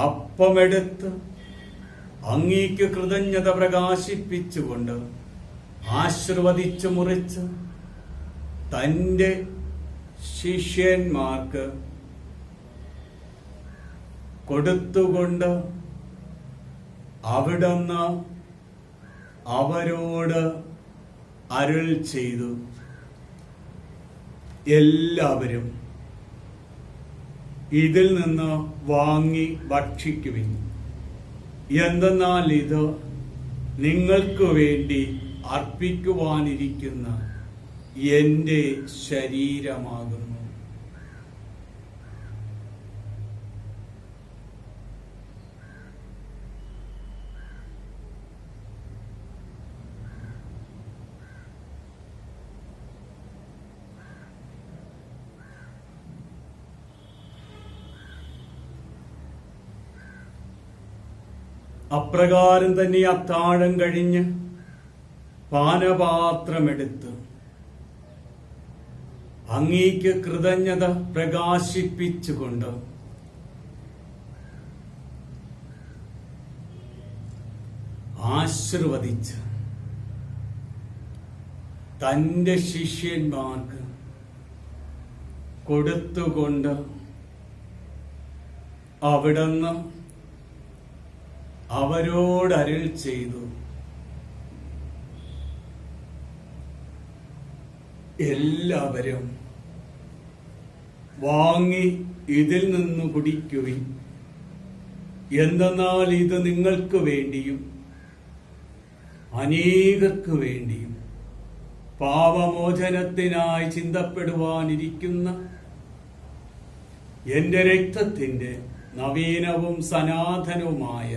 അപ്പമെടുത്ത് അങ്ങേക്ക് കൃതജ്ഞത പ്രകാശിപ്പിച്ചുകൊണ്ട് ആശീർവദിച്ചു മുറിച്ച് തന്റെ ശിഷ്യന്മാർക്ക് കൊടുത്തുകൊണ്ട് അവിടുന്ന് അവരോട് അരുൾ ചെയ്തു, എല്ലാവരും ഇതിൽ നിന്ന് വാങ്ങി ഭക്ഷിക്കുവിൻ. എന്തെന്നാൽ ഇത് നിങ്ങൾക്ക് വേണ്ടി അർപ്പിക്കുവാനിരിക്കുന്ന എന്റെ ശരീരമാകുന്നു. അപ്രകാരം തന്നെ അത്താഴം കഴിഞ്ഞ് പാനപാത്രമെടുത്ത് അങ്ങേക്ക് കൃതജ്ഞത പ്രകാശിപ്പിച്ചുകൊണ്ട് ആശീർവദിച്ച് തന്റെ ശിഷ്യന്മാർക്ക് കൊടുത്തുകൊണ്ട് അവിടുന്ന് അവരോട് അരുൾ ചെയ്തു, എല്ലാവരും വാങ്ങി ഇതിൽ നിന്ന് കുടിക്കുവിൻ. എന്തെന്നാൽ ഇത് നിങ്ങൾക്ക് വേണ്ടിയും അനേകർക്ക് വേണ്ടിയും പാപമോചനത്തിനായി ചിന്തപ്പെടുവാനിരിക്കുന്ന എന്റെ രക്തത്തിന്റെ നവീനവും സനാതനവുമായ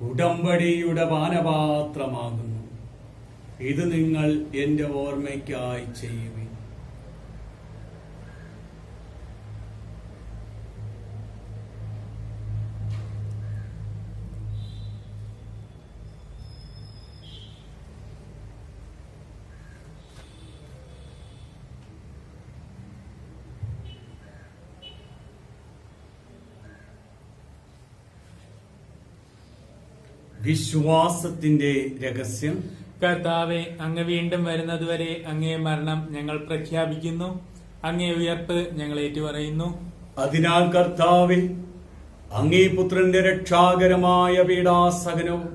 ഉടമ്പടിയുടെ പാനപാത്രമാകുന്നു. ഇത് നിങ്ങൾ എന്റെ ഓർമ്മയ്ക്കായി ചെയ്യുവിൻ. വിശ്വാസത്തിന്റെ രഹസ്യം. കർത്താവെ, അങ്ങ് വീണ്ടും വരുന്നതുവരെ അങ്ങേ മരണം ഞങ്ങൾ പ്രഖ്യാപിക്കുന്നു, അങ്ങേ ഉയർപ്പ് ഞങ്ങൾ ഏറ്റുപറയുന്നു. അതിനാൽ കർത്താവെ, അങ്ങേ പുത്രന്റെ രക്ഷാകരമായ പീഡാസഹനവും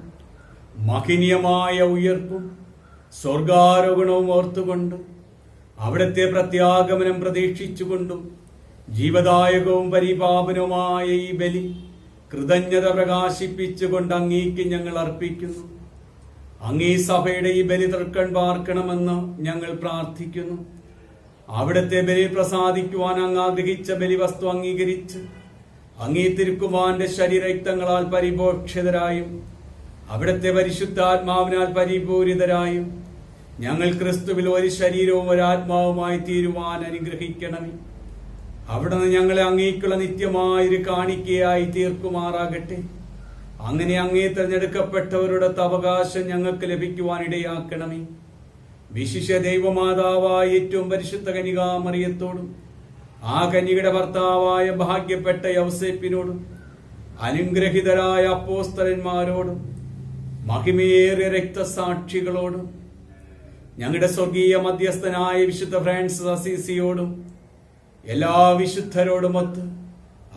മഹനീയമായ ഉയർപ്പും സ്വർഗാരോഹണവും ഓർത്തുകൊണ്ട് അവിടുത്തെ പ്രത്യാഗമനം പ്രതീക്ഷിച്ചുകൊണ്ടും ജീവദായകവും പരിപാവനവുമായ ഈ ബലി കൃതജ്ഞത പ്രകാശിപ്പിച്ചുകൊണ്ട് അങ്ങേക്ക് ഞങ്ങൾ അർപ്പിക്കുന്നു. അങ്ങേ സഭയുടെ ഈ ബലി തൃക്കൺ പാർക്കണമെന്ന് ഞങ്ങൾ പ്രാർത്ഥിക്കുന്നു. അവിടുത്തെ ബലി പ്രസാദിക്കുവാൻ അങ്ങ് ആഗ്രഹിച്ച ബലിവസ്തു അംഗീകരിച്ച് അങ്ങേ തിരുക്കുമാരന്റെ ശരീരരക്തങ്ങളാൽ പരിപോഷിതരായും അവിടുത്തെ പരിശുദ്ധാത്മാവിനാൽ പരിപൂരിതരായും ഞങ്ങൾ ക്രിസ്തുവിൽ ഒരു ശരീരവും ഒരാത്മാവുമായി തീരുവാൻ അനുഗ്രഹിക്കണമേ. അവിടുന്ന് ഞങ്ങളെ അങ്ങേക്കുള്ള നിത്യമായൊരു കാണിക്കയായി തീർക്കുമാറാകട്ടെ. അങ്ങനെ അങ്ങേ തെരഞ്ഞെടുക്കപ്പെട്ടവരുടെ അവകാശം ഞങ്ങൾക്ക് ലഭിക്കുവാൻ ഇടയാക്കണമേ. വിശിഷ്യ ദൈവമാതാവായ ഏറ്റവും പരിശുദ്ധ കന്യകാമറിയത്തോടും ആ കന്യകയുടെ ഭർത്താവായ ഭാഗ്യപ്പെട്ട യൗസേപ്പിനോടും അനുഗ്രഹിതരായ അപ്പോസ്തലന്മാരോടും മഹിമയേറിയ രക്തസാക്ഷികളോടും ഞങ്ങളുടെ സ്വർഗീയ മധ്യസ്ഥനായ വിശുദ്ധ ഫ്രാൻസിസ് അസീസിയോടും എല്ലാ വിശുദ്ധരോടുമൊത്ത്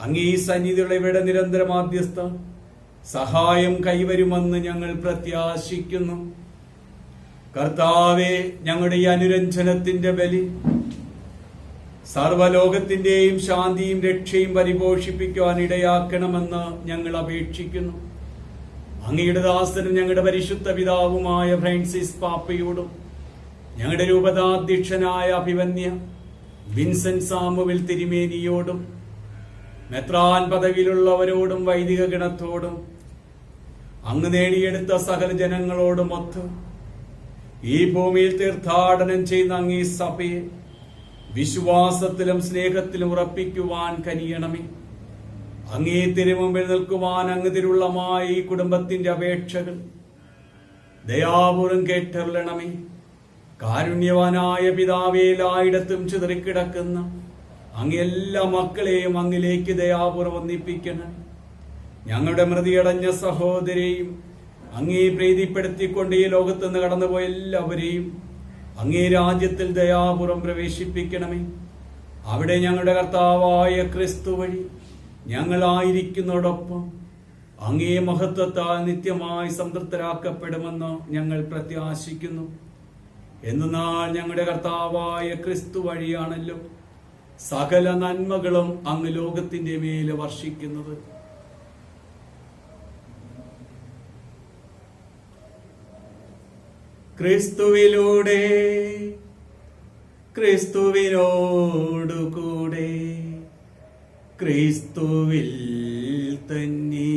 അങ്ങേ സന്നിധിയുള്ള ഇവിടെ നിരന്തര മാധ്യസ്ഥ സഹായം കൈവരുമെന്ന് ഞങ്ങൾ പ്രത്യാശിക്കുന്നു. കർത്താവെ, ഞങ്ങളുടെ ഈ അനുരഞ്ജനത്തിന്റെ ബലി സർവലോകത്തിന്റെയും ശാന്തിയും രക്ഷയും പരിപോഷിപ്പിക്കുവാൻ ഇടയാക്കണമെന്ന് ഞങ്ങൾ അപേക്ഷിക്കുന്നു. അങ്ങയുടെ ദാസനും ഞങ്ങളുടെ പരിശുദ്ധ പിതാവുമായ ഫ്രാൻസിസ് പാപ്പയോടും ഞങ്ങളുടെ രൂപതാധ്യക്ഷനായ അഭിവന്യ വിൻസെന്റ് സാമുവൽ തിരുമേനിയോടും മെത്രാൻ പദവിയിലുള്ളവരോടും വൈദിക ഗണത്തോടും അങ്ങ് നേടിയെടുത്ത സകല ജനങ്ങളോടുമൊത്ത് ഈ ഭൂമിയിൽ തീർത്ഥാടനം ചെയ്യുന്ന അങ്ങീ സഭയെ വിശ്വാസത്തിലും സ്നേഹത്തിലും ഉറപ്പിക്കുവാൻ കനിയണമേ. അങ്ങേ തിരുമുമ്പിൽ നിൽക്കുവാൻ അങ്ങ് തിരുവുള്ളമായ ഈ കുടുംബത്തിന്റെ അപേക്ഷകൾ ദയാപൂർവം കേട്ടരുളണമേ. കാരുണ്യവാനായ പിതാവേ, എല്ലായിടത്തും ചിതറിക്കിടക്കുന്ന അങ്ങ് എല്ലാ മക്കളെയും അങ്ങിലേക്ക് ദയാപൂർവം ഒന്നിപ്പിക്കണം. ഞങ്ങളുടെ മൃതിയടഞ്ഞ സഹോദരെയും അങ്ങേ പ്രീതിപ്പെടുത്തിക്കൊണ്ട് ഈ ലോകത്ത് നിന്ന് കടന്നുപോയ എല്ലാവരെയും അങ്ങേ രാജ്യത്തിൽ ദയാപൂർവം പ്രവേശിപ്പിക്കണമേ. അവിടെ ഞങ്ങളുടെ കർത്താവായ ക്രിസ്തു വഴി ഞങ്ങളായിരിക്കുന്നതോടൊപ്പം അങ്ങേ മഹത്വത്താൽ നിത്യമായി സംതൃപ്തരാക്കപ്പെടുമെന്ന് ഞങ്ങൾ പ്രത്യാശിക്കുന്നു. എന്നാൽ ഞങ്ങളുടെ കർത്താവായ ക്രിസ്തു വഴിയാണല്ലോ സകല നന്മകളും അങ്ങ് ലോകത്തിന്റെ മേലെ വർഷിക്കുന്നത്. ക്രിസ്തുവിലൂടെ ക്രിസ്തുവിനോടുകൂടെ ക്രിസ്തുവിൽ തന്നെ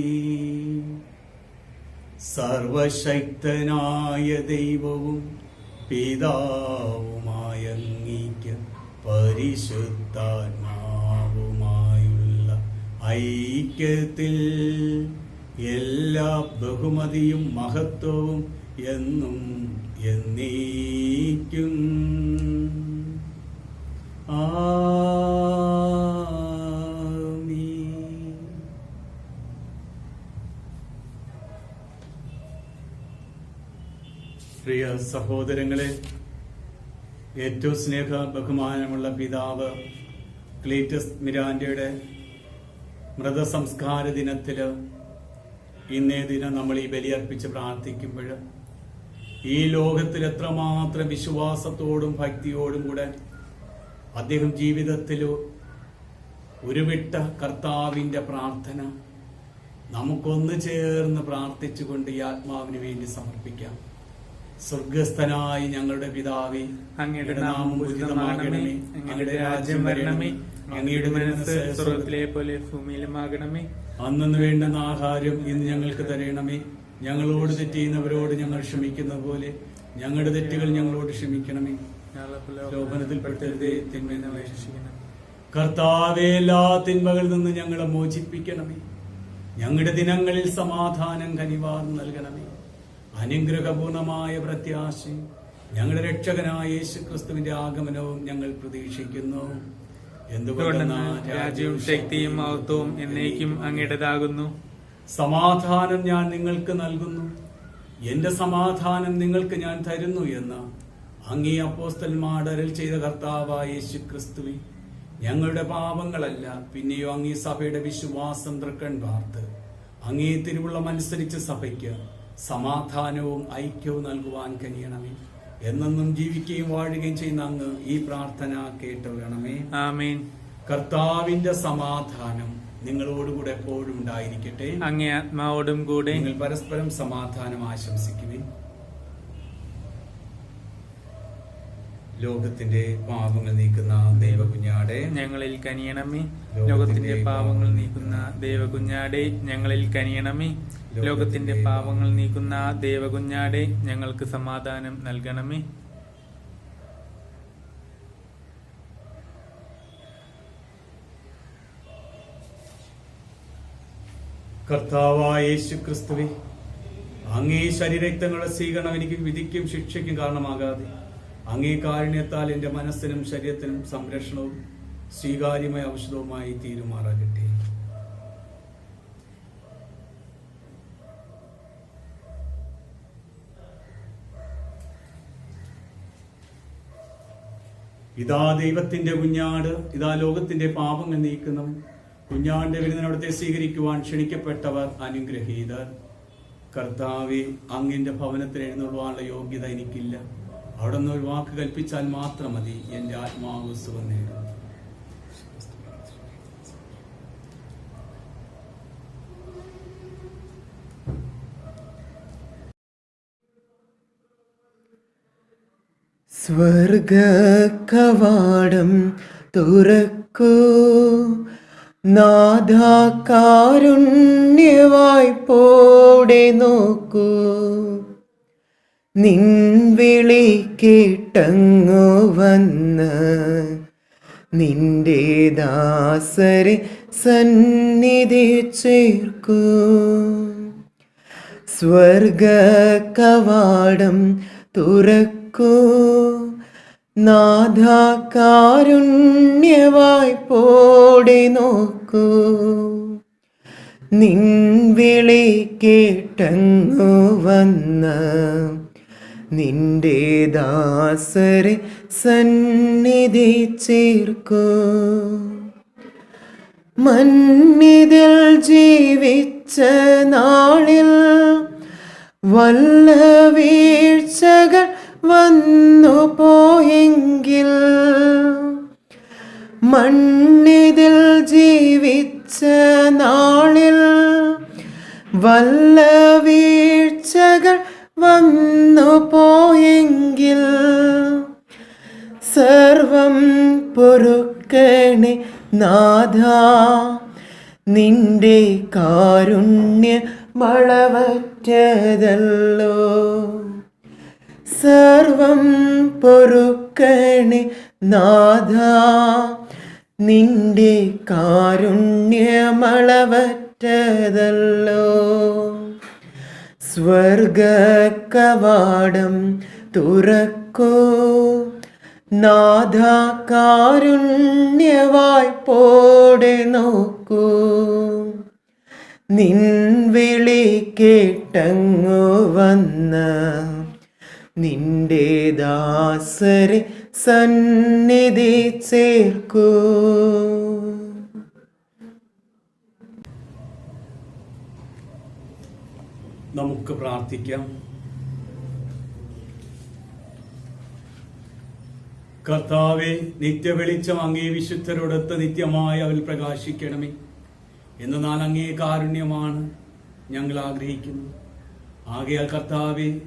സർവശക്തനായ ദൈവവും പിതാവുമായ അങ്ങേക്ക് പരിശുദ്ധാത്മാവുമായുള്ള ഐക്യത്തിൽ എല്ലാ ബഹുമതിയും മഹത്വവും എന്നും എന്നേക്കും. ആമീൻ. പ്രിയ സഹോദരങ്ങളെ, ഏറ്റവും സ്നേഹ ബഹുമാനമുള്ള പിതാവ് ക്ലീറ്റസ് മിരാൻഡയുടെ മൃതസംസ്കാര ദിനത്തില് ഇന്നേ ദിനം നമ്മൾ ഈ ബലിയർപ്പിച്ച് പ്രാർത്ഥിക്കുമ്പോൾ ഈ ലോകത്തിൽ എത്രമാത്രം വിശ്വാസത്തോടും ഭക്തിയോടും കൂടെ അദ്ദേഹം ജീവിതത്തിൽ ഉരുവിട്ട കർത്താവിൻ്റെ പ്രാർത്ഥന നമുക്കൊന്ന് ചേർന്ന് പ്രാർത്ഥിച്ചുകൊണ്ട് ഈ ആത്മാവിന് വേണ്ടി സമർപ്പിക്കാം. സ്വർഗസ്ഥനായി ഞങ്ങളുടെ പിതാവേ, അങ്ങയുടെ നാമം പൂജിതമാകണമേ, അങ്ങയുടെ രാജ്യം വരണമേ, അങ്ങയുടെ മനസ്സ് സ്വർഗ്ഗത്തിലെ പോലെ ഭൂമിയിലുമാകണമേ. അന്നു വേണ്ടുന്ന ആഹാരം ഇന്ന് ഞങ്ങൾക്ക് തരണമേ. ഞങ്ങളോട് തെറ്റ് ചെയ്യുന്നവരോട് ഞങ്ങൾ ക്ഷമിക്കുന്ന പോലെ ഞങ്ങളുടെ തെറ്റുകൾ ഞങ്ങളോട് ക്ഷമിക്കണമേ. ലോഭനത്തിൽപ്പെട്ടരുതേ, തിന്മയിൽ നിന്ന് രക്ഷിക്കണമേ. കർത്താവേ, എല്ലാ തിന്മകളിൽ നിന്ന് ഞങ്ങളെ മോചിപ്പിക്കണമേ. ഞങ്ങളുടെ ദിനങ്ങളിൽ സമാധാനം കനിവാർന്ന് നൽകണമേ. അനുഗ്രഹപൂർണമായ പ്രത്യാശയും ഞങ്ങളുടെ രക്ഷകനായ യേശുക്രിസ്തുവിന്റെ ആഗമനവും ഞങ്ങൾ പ്രതീക്ഷിക്കുന്നു. എന്തുകൊണ്ടെന്നാൽ രാജ്യവും ശക്തിയും മഹത്വവും എന്നേക്കും അങ്ങയുടേതാകുന്നു. സമാധാനം ഞാൻ നിങ്ങൾക്ക് നൽകുന്നു, എന്റെ സമാധാനം നിങ്ങൾക്ക് ഞാൻ തരുന്നു എന്ന് അങ്ങേ അപ്പോസ്തലന്മാർ അരുൾ ചെയ്ത കർത്താവായ യേശുക്രിസ്തുവേ, ഞങ്ങളുടെ പാപങ്ങളല്ല പിന്നെയോ അങ്ങേ സഭയുടെ വിശ്വാസം തൃക്കൺ പാർത്ത് അങ്ങേ തിരുവുള്ളമനുസരിച്ച് സഭയ്ക്ക് സമാധാനവും ഐക്യവും നൽകുവാൻ കഴിയണമേ. എന്നെന്നും ജീവിക്കുകയും വാഴുകയും ചെയ്യുന്ന അങ്ങ് ഈ പ്രാർത്ഥന കേട്ടുകൊള്ളണമേ. ആമേൻ. കർത്താവിന്റെ സമാധാനം നിങ്ങളോടുകൂടെ എപ്പോഴും ഉണ്ടായിരിക്കട്ടെ. അങ്ങേ ആത്മാവോടും കൂടെ. നിങ്ങൾ പരസ്പരം സമാധാനം ആശംസിക്കുവിൻ. ലോകത്തിന്റെ പാപങ്ങൾ നീക്കുന്ന ദൈവകുഞ്ഞാടെ ഞങ്ങളിൽ കനിയണമേ. ലോകത്തിന്റെ പാപങ്ങൾ നീക്കുന്ന ദൈവകുഞ്ഞാടെ ഞങ്ങളിൽ കനിയണമേ. ലോകത്തിന്റെ പാപങ്ങൾ നീക്കുന്ന ദൈവകുഞ്ഞാടെ ഞങ്ങൾക്ക് സമാധാനം നൽകണമേ. കർത്താവായ യേശുക്രിസ്തുവേ, അങ്ങേ ശരീരരക്തങ്ങളുടെ സ്വീകരണം എനിക്ക് വിധിക്കും ശിക്ഷയ്ക്കും കാരണമാകാതെ അങ്ങേ കാരുണ്യത്താൽ എന്റെ മനസ്സിനും ശരീരത്തിനും സംരക്ഷണവും സ്വീകാര്യമായ ഔഷധവുമായി തീരുമാറാകട്ടെ. ഇതാ ദൈവത്തിന്റെ കുഞ്ഞാട്, ഇതാ ലോകത്തിന്റെ പാപങ്ങൾ നീക്കുന്നവൻ. കുഞ്ഞാടിന്റെ വിരുന്നിനവിടത്തെ സ്വീകരിക്കുവാൻ ക്ഷണിക്കപ്പെട്ടവർ അനുഗ്രഹീതർ. കർത്താവെ, അങ്ങിന്റെ ഭവനത്തിൽ എഴുന്നള്ളുവാനുള്ള യോഗ്യത എനിക്കില്ല. അവിടെ നിന്ന് ഒരു വാക്ക് കൽപ്പിച്ചാൽ മാത്രം മതി, എന്റെ ആത്മാവ് സുഖം നേടും. സ്വർഗ കവാടം തുറക്കൂ, നാഥ കാരുണ്യവായ്പോടെ നോക്കൂ. നിൻ വിളി കേട്ടങ്ങു വന്ന് നിന്റെ ദാസരെ സന്നിധി ചേർക്കൂ. സ്വർഗ കവാടം തുറക്കൂ, നാഥ കാരുണ്യവായ്പോടെ നോക്കൂ. നിൻ വിളി കേട്ടങ്ങു വന്ന് നിന്റെ ദാസരെ സന്നിധി ചേർക്കൂ. മന്നിതിൽ ജീവിച്ച നാളിൽ വല്ല വീഴ്ചകൾ വന്നു പോയെങ്കിൽ, മണ്ണിതിൽ ജീവിച്ച നാളിൽ വല്ല വീഴ്ചകൾ വന്നു പോയെങ്കിൽ, സർവം പൊറുക്കണേ നാഥ, നിന്റെ കാരുണ്യ വളവറ്റതല്ലോ. സർവം പൊറുക്കണേ നാഥ, നിന്റെ കാരുണ്യമളവറ്റതല്ലോ. സ്വർഗ കവാടം തുറക്കൂ, നാഥ കാരുണ്യവായ്പോടെ നോക്കൂ. നിൻ വിളി കേട്ടങ്ങു വന്ന് നിന്റെ ദാസരെ സന്നിധി ചേർക്കൂ. നമുക്ക് പ്രാർത്ഥിക്കാം. കർത്താവേ, നിത്യവെളിച്ചം അങ്ങേ വിശുദ്ധരോടൊത്ത് നിത്യമായി അവൽ പ്രകാശിക്കണമേ. എന്നാൽ അങ്ങേ കാരുണ്യമാണ് ഞങ്ങൾ ആഗ്രഹിക്കുന്നു. ആകയാൽ കർത്താവേ,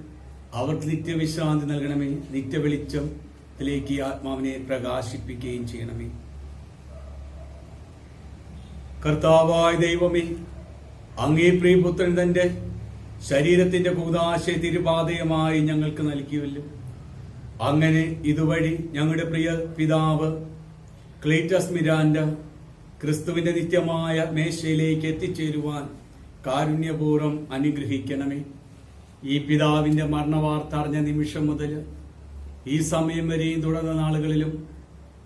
അവർക്ക് നിത്യവിശ്രാന്തി നൽകണമേ. നിത്യവെളിച്ചത്തിലേക്ക് ഈ ആത്മാവിനെ പ്രകാശിപ്പിക്കുകയും ചെയ്യണമേ. കർത്താവായ ദൈവമേ, അങ്ങേ പ്രിയപുത്രൻ തന്റെ ശരീരത്തിന്റെ കൂദാശയെ തിരുപാതയമായി ഞങ്ങൾക്ക് നൽകിയല്ലോ. അങ്ങനെ ഇതുവഴി ഞങ്ങളുടെ പ്രിയ പിതാവ് ക്ലീറ്റസ് മിരാൻഡ ക്രിസ്തുവിന്റെ നിത്യമായ മേശയിലേക്ക് എത്തിച്ചേരുവാൻ കാരുണ്യപൂർവ്വം അനുഗ്രഹിക്കണമേ. ഈ പിതാവിന്റെ മരണവാർത്ത അറിഞ്ഞ നിമിഷം മുതൽ ഈ സമയം വരെയും തുടർന്ന നാളുകളിലും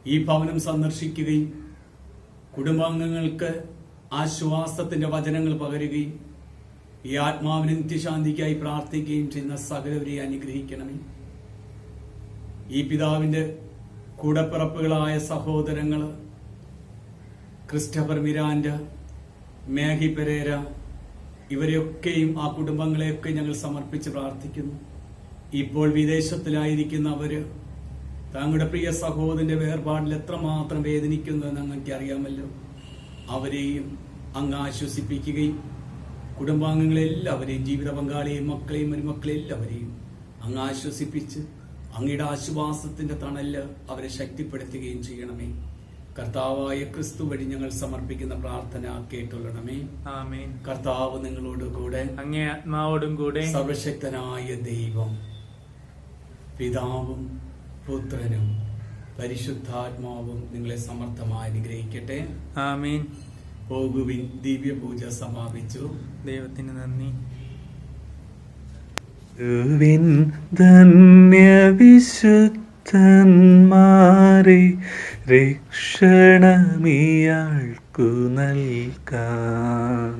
ഈ ഭവനം സന്ദർശിക്കുകയും കുടുംബാംഗങ്ങൾക്ക് ആശ്വാസത്തിന്റെ വചനങ്ങൾ പകരുകയും ഈ ആത്മാവിന് നിത്യശാന്തിക്കായി പ്രാർത്ഥിക്കുകയും ചെയ്യുന്ന സകലവരെ അനുഗ്രഹിക്കണമേ. ഈ പിതാവിന്റെ കൂടപ്പിറപ്പുകളായ സഹോദരങ്ങൾ ക്രിസ്റ്റഫർ മിരാൻഡ, മേഘി പെരേര, ഇവരെയൊക്കെയും ആ കുടുംബങ്ങളെയൊക്കെ ഞങ്ങൾ സമർപ്പിച്ച് പ്രാർത്ഥിക്കുന്നു. ഇപ്പോൾ വിദേശത്തിലായിരിക്കുന്നവര് തങ്ങളുടെ പ്രിയ സഹോദരന്റെ വേർപാടിൽ എത്രമാത്രം വേദനിക്കുന്നു എന്ന് അങ്ങക്ക് അറിയാമല്ലോ. അവരെയും അങ്ങ് ആശ്വസിപ്പിക്കുകയും കുടുംബാംഗങ്ങളെല്ലാവരെയും, ജീവിത പങ്കാളിയെയും, മക്കളെയും മരുമക്കളെയും എല്ലാവരെയും അങ്ങ് ആശ്വസിപ്പിച്ച് അങ്ങയുടെ ആശ്വാസത്തിന്റെ തണല് അവരെ ശക്തിപ്പെടുത്തുകയും ചെയ്യണമേ. കർത്താവായ ക്രിസ്തു വഴി ഞങ്ങൾ സമർപ്പിക്കുന്ന പ്രാർത്ഥന കേട്ടുകൊള്ളണമേ. ആമേൻ. കർത്താവ് നിങ്ങളോട് കൂടെ, അങ്ങേ ആത്മാവോടും കൂടെ. സർവശക്തനായ ദൈവം പിതാവും പുത്രനും പരിശുദ്ധാത്മാവും നിങ്ങളെ സമർത്ഥമായി അനുഗ്രഹിക്കട്ടെ. ആമേൻ. പോകുവിൻ, ദിവ്യപൂജ സമാപിച്ചു. ദൈവത്തിന് നന്ദി. ധന്യവിശുദ്ധന്മാരെ രക്ഷണമിയാൾക്കു നൽകാം.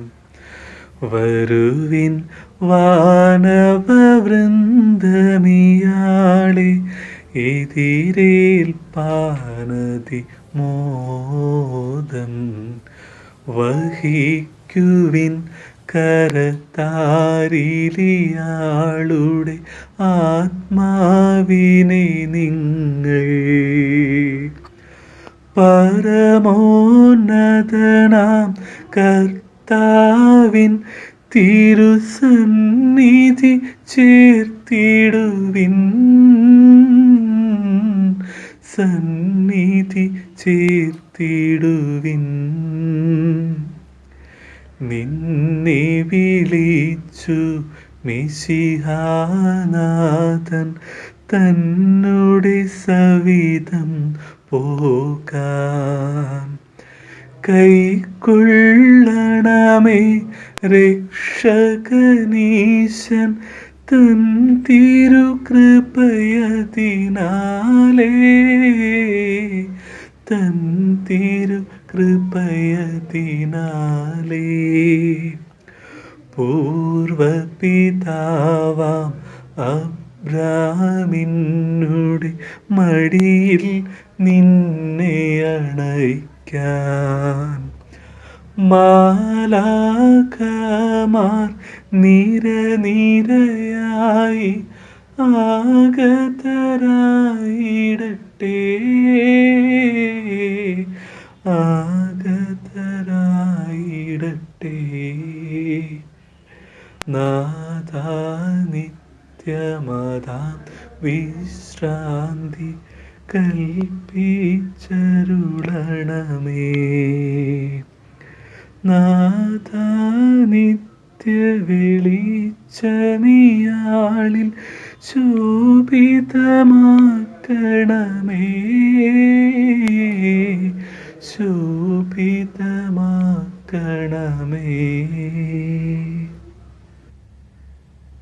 വരുവിൻ വാനവവൃന്ദമിയാളെ എതിരേൽപ്പാനതി മോദം. വഹിക്കുവിൻ കരതാരിലിയാളുടെ ആത്മാവിനെ നിങ്ങൾ. പരമോന്നതനാം കർത്താവിൻ തിരുസന്നിധി ചേർത്തിടുവിൻ. സന്നിധി ചേർത്തിടുവിൻ. നിന്നെ വിളിച്ചു മിശിഹാനാഥൻ തന്നോടെ സവിധം പോകാൻ. കൈക്കൊള്ളണമേ രക്ഷകനീശൻ തൻ തിരുകൃപയതിനാലേ, തൻ തിരുകൃപയതിനാലേ. പൂർവപിതാവാം അബ്രാഹാമിനുടെ മടിയിൽ നിന്നെ അണയ്ക്കാൻ മാലാഖമാർ നിരനിരയായി ആഗതരായിടട്ടെ, ആഗതരായിടട്ടെ. നാഥാ നിത്യമതാം വിശ്രാന്തി കൽപ്പിച്ചരുളണമേ. നാഥാ നിത്യവെളിച്ചമിയാളിൽ ശോഭിതമാക്കണമേ, ശോഭിതമാക്കണമേ.